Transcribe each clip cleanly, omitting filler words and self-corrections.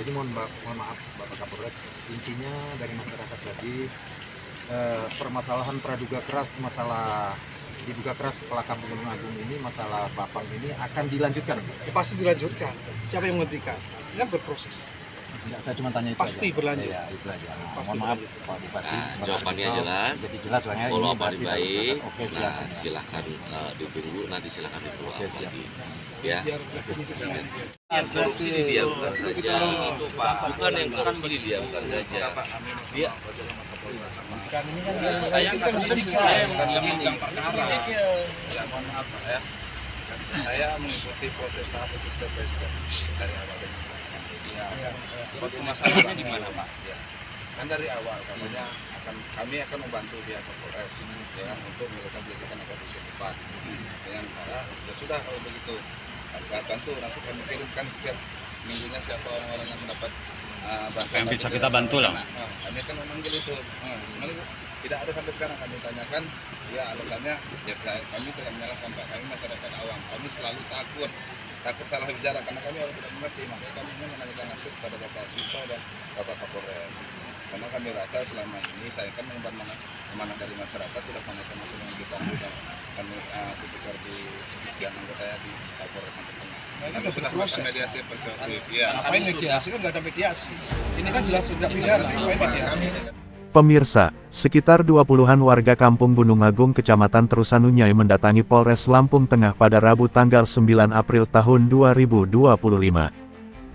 Jadi mohon maaf Bapak Kapolres, intinya dari masyarakat tadi permasalahan praduga keras, masalah diduga keras kepala Kampung Gunung Agung ini, masalah Bapang ini akan dilanjutkan. Ya, pasti dilanjutkan. Siapa yang menghentikan? Ini kan berproses. Ya, saya cuma tanya itu pasti aja. Berlanjut. Ya, itu aja. Pasti Mohon maaf berlanjut. Pak Bupati. Jawabannya jelas. Jadi jelas soalnya Follow ini up hari baik. Oke, Nah, siap. silahkan ditunggu, nanti silahkan di follow Oke, up siap. lagi. Ya. Biar Korupsi didiamkan saja. Bukan yang korupsi didiamkan saja. Dia kan ini kan saya kan mendidik saya bukan yang perkara. Ya, mohon maaf Pak ya. Saya mengikuti proses tahap itu step by step dari awal dan waktu masalahnya di mana, Pak? ya. Kan dari awal katanya kami akan membantu pihak Kapolres ya, untuk melakukan penyidikan agar bisa cepat dengan cara ya sudah kalau begitu bantu nanti kami kirimkan setiap minggunya siapa orang-orang yang mendapat bantuan yang bisa kita bantu lah. Kami akan memanggil itu. Memang tidak ada sampai sekarang kami tanyakan ya alasannya ya kami tidak menyalahkan Pak, kami masyarakat awam, kami selalu takut salah bicara karena kami orang tidak mengerti, makanya kami ingin menanyakan langsung kepada Bapak Sipa dan Bapak Kapolres, karena kami rasa selama ini saya kan mengemban amanah dari masyarakat tidak pernah termasuk yang dibantu dan kami tipikor di yang anggota ya di Kapolres Kalimantan Tengah. Ini kan Sudah melakukan mediasi persuasif, ya. Ngapain mediasi kan nggak ada mediasi. Ini kan jelas sudah pidana, ngapain mediasi? Pemirsa, sekitar 20-an warga Kampung Gunung Agung Kecamatan Terusanunyai mendatangi Polres Lampung Tengah pada Rabu tanggal 9 April tahun 2025.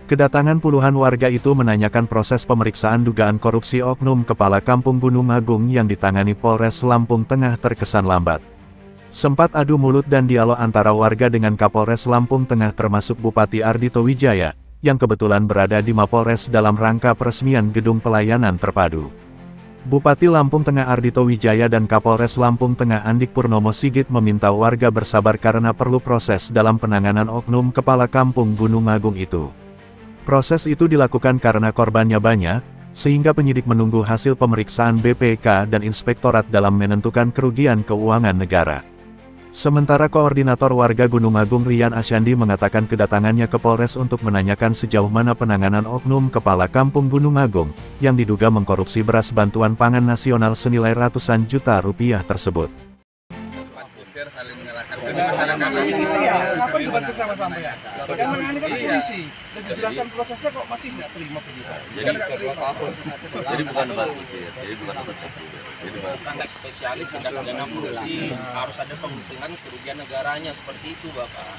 Kedatangan puluhan warga itu menanyakan proses pemeriksaan dugaan korupsi oknum Kepala Kampung Gunung Agung yang ditangani Polres Lampung Tengah terkesan lambat. Sempat adu mulut dan dialog antara warga dengan Kapolres Lampung Tengah termasuk Bupati Ardhito Wijaya, yang kebetulan berada di Mapolres dalam rangka peresmian Gedung Pelayanan Terpadu. Bupati Lampung Tengah Ardhito Wijaya dan Kapolres Lampung Tengah Andik Purnomo Sigit meminta warga bersabar karena perlu proses dalam penanganan oknum Kepala Kampung Gunung Agung itu. Proses itu dilakukan karena korbannya banyak, sehingga penyidik menunggu hasil pemeriksaan BPK dan Inspektorat dalam menentukan kerugian keuangan negara. Sementara Koordinator Warga Gunung Agung Rian Asyandi mengatakan kedatangannya ke Polres untuk menanyakan sejauh mana penanganan oknum Kepala Kampung Gunung Agung, yang diduga mengkorupsi beras bantuan pangan nasional senilai ratusan juta rupiah tersebut. Kusir saling menyalahkan Kenapa dibantu sama-sama ya? Yang menangani kan polisi. Dan dijelaskan prosesnya kok masih nggak terima begitu. jadi bukan bantu sih, jadi bukan bantu. Jadi Konteks spesialis tindak pidana korupsi harus ada penghitungan kerugian negaranya seperti itu Bapak.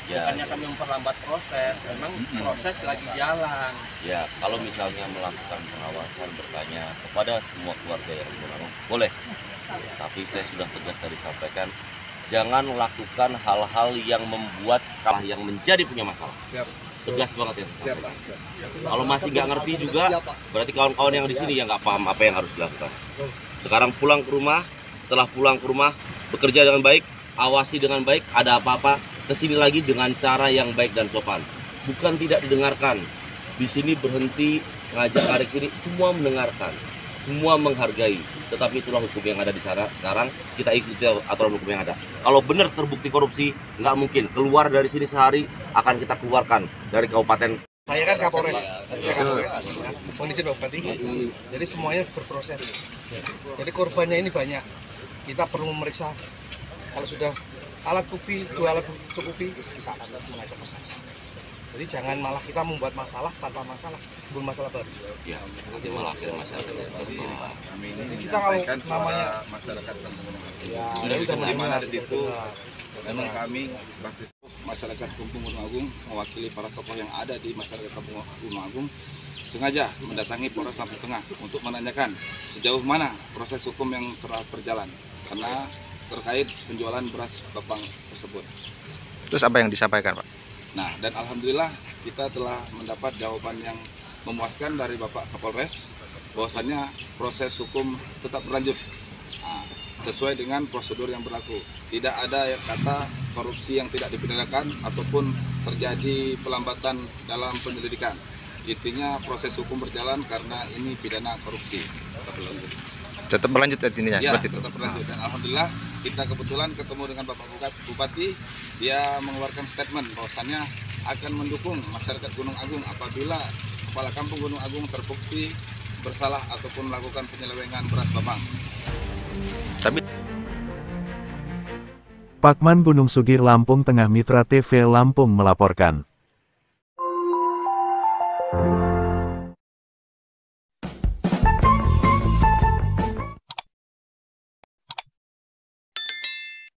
Bukannya kami memperlambat proses, memang proses lagi jalan. ya, kalau misalnya melakukan pengawasan bertanya kepada semua keluarga yang bergabung, boleh. Tapi saya sudah tegas tadi sampaikan, jangan lakukan hal-hal yang membuat kalah yang menjadi punya masalah. Tegas banget ya. Kalau masih nggak ngerti juga, berarti kawan-kawan yang di sini yang nggak paham apa yang harus dilakukan. Sekarang pulang ke rumah, setelah pulang ke rumah, bekerja dengan baik, awasi dengan baik, ada apa-apa, kesini lagi dengan cara yang baik dan sopan. Bukan tidak didengarkan. Di sini berhenti ngajak tarik sini, semua mendengarkan, semua menghargai. Tetapi itulah hukum yang ada di sana. Sekarang kita ikuti aturan hukum yang ada. Kalau benar terbukti korupsi, nggak mungkin keluar dari sini sehari akan kita keluarkan dari kabupaten. Saya kan Kapolres, mohon izin Pak Bupati. Jadi semuanya berproses. Jadi korbannya ini banyak. Kita perlu memeriksa. Kalau sudah alat bukti, 2 alat bukti cukupi, kita akan mengajak masalah. Jadi jangan malah kita membuat masalah tanpa masalah, sebelum masalah baru. Ya, nanti malah akhirnya masyarakat seperti ini. Kami ini Kita kalau menyampaikan namanya kepada masyarakat Kampung Gunung Agung. ya, Sudah Di mana di situ memang kami basis masyarakat Kampung Gunung Agung mewakili para tokoh yang ada di masyarakat Kampung Gunung Agung sengaja mendatangi Polres Lampung Tengah untuk menanyakan sejauh mana proses hukum yang telah berjalan karena terkait penjualan beras Bapang tersebut. Terus apa yang disampaikan, Pak? Nah, dan alhamdulillah kita telah mendapat jawaban yang memuaskan dari Bapak Kapolres bahwasannya proses hukum tetap berlanjut sesuai dengan prosedur yang berlaku. Tidak ada kata korupsi yang tidak dipidanakan ataupun terjadi pelambatan dalam penyelidikan. Intinya proses hukum berjalan karena ini pidana korupsi. Tetap berlanjut intinya Ya, seperti itu. tetap berlanjut. Dan alhamdulillah kita kebetulan ketemu dengan Bapak Bupati, dia mengeluarkan statement bahwasannya akan mendukung masyarakat Gunung Agung apabila Kepala Kampung Gunung Agung terbukti bersalah ataupun melakukan penyelewengan beras Bambang. Tapi Pakman Gunung Sugih Lampung Tengah Mitra TV Lampung melaporkan.